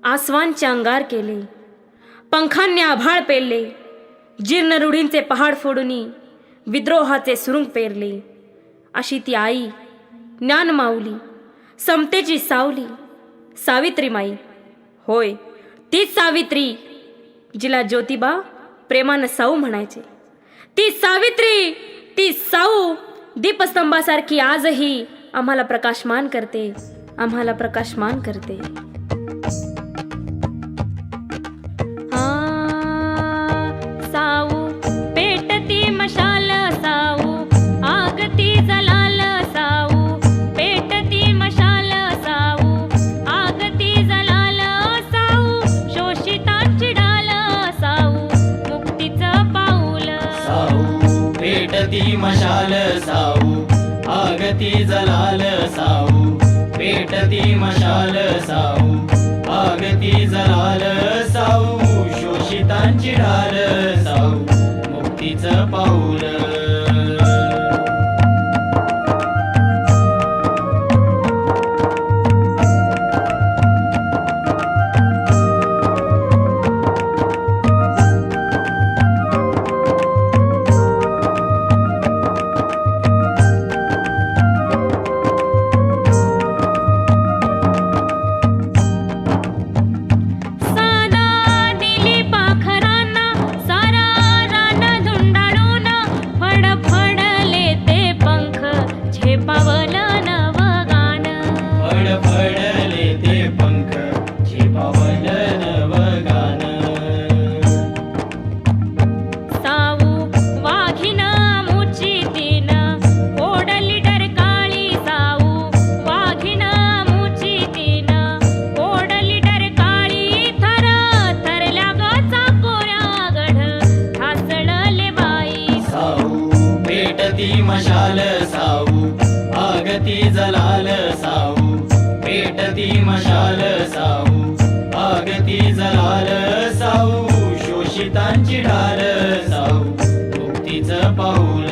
आसवांचे अंगार केले, पंखांनी आभाळ पेरले, जीर्ण रूढींचे पहाड फोडूनी विद्रोहाचे सुरुंग पेरले. अशी ती आई, ज्ञान माऊली, समतेची सावली, सावित्रीमाई. होय, तीच सावित्री जिला ज्योतिबा प्रेमानं साऊ म्हणायचे. ती सावित्री, ती साऊ दीपस्तंभासारखी आजही आम्हाला प्रकाशमान करते, आम्हाला प्रकाशमान करते. साऊ पेटती मशाल, साऊ आगती जलाल, साऊ पेटती मशाल, साऊ आगती जलाल, साऊ शोषितांची डाल, साऊ मुक्तीचं पाऊल. साऊ पेटती मशाल, साऊ आगती जलाल, साऊ पेटती मशाल, साऊ आगती जलाल, साऊ शोषितांची ढाल, साऊ मुक्तीचं पाऊल. मशाल, साऊ आगती जलाल, साऊ पेटती मशाल, साऊ आगती जलाल, साऊ शोषितांची ढाल, साऊ मुक्तीचं पाऊल.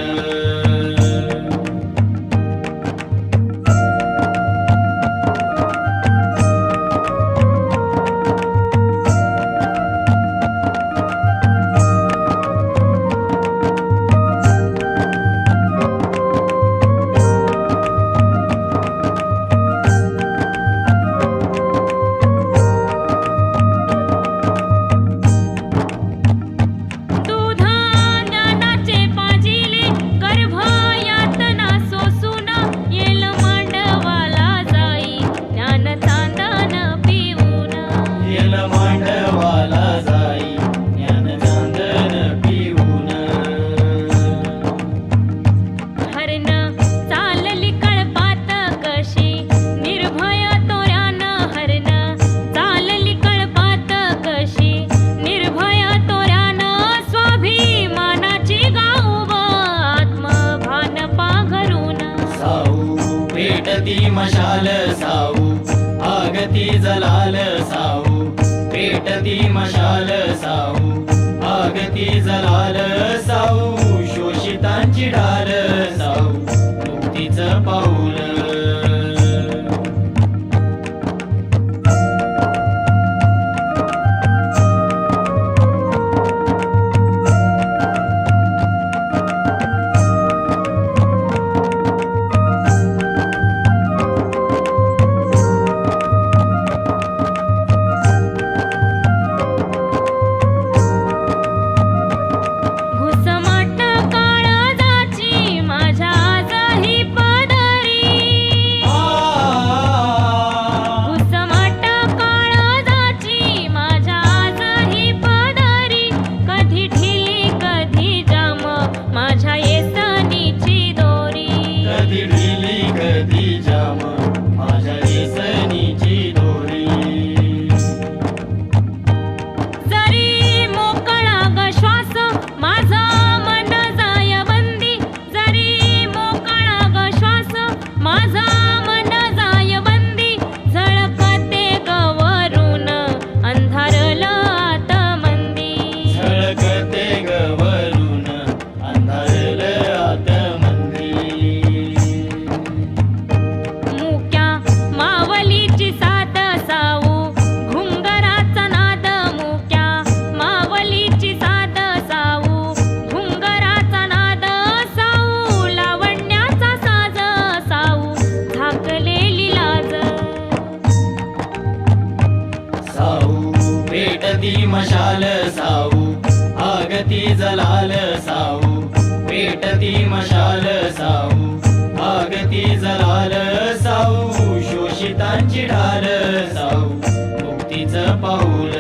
पेटती मशाल, साऊ आगती जलाल, साऊ पेटती मशाल, साऊ आगती जलाल, साऊ शोषितांची ढाल, साऊ मुक्तीचं पाऊल. घुसमट काळजाची माझ्या आजही पदरी, मशाल साऊ आगती जलाल साऊ पेटती मशाल साऊ आगती जलाल साऊ शोषितांची ढाल साऊ मुक्तीचं पाऊल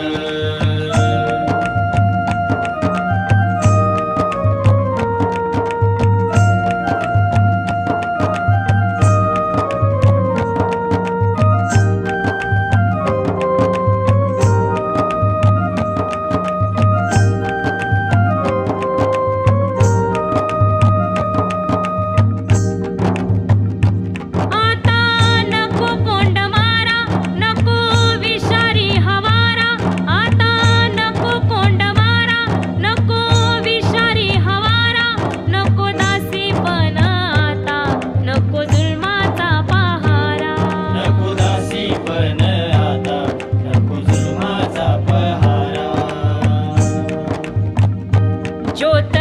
आता नको कोंड मारा नको विषारी हवारा आता नको कोंड मारा नको विषारी हवारा नको दासीपण आता नको जुलमाचा पहारा नको दासीपण आता नको जुलमाचा पहारा ज्योत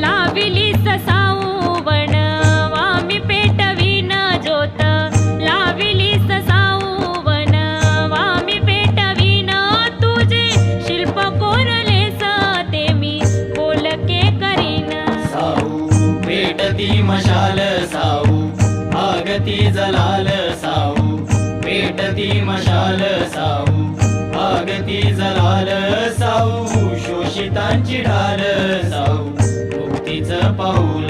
लाविलीस साऊवण वामी पेटवीन ज्योत लाविलीस साऊवण वामी पेटवीन तुझे शिल्प कोरलेस ते मी बोलके करीन साऊ पेटती मशाल साऊ आगती जलाल साऊ पेटती मशाल साऊ आगती जलाल साऊ शोषितांची ढाल साऊ मुक्तीचं पाऊल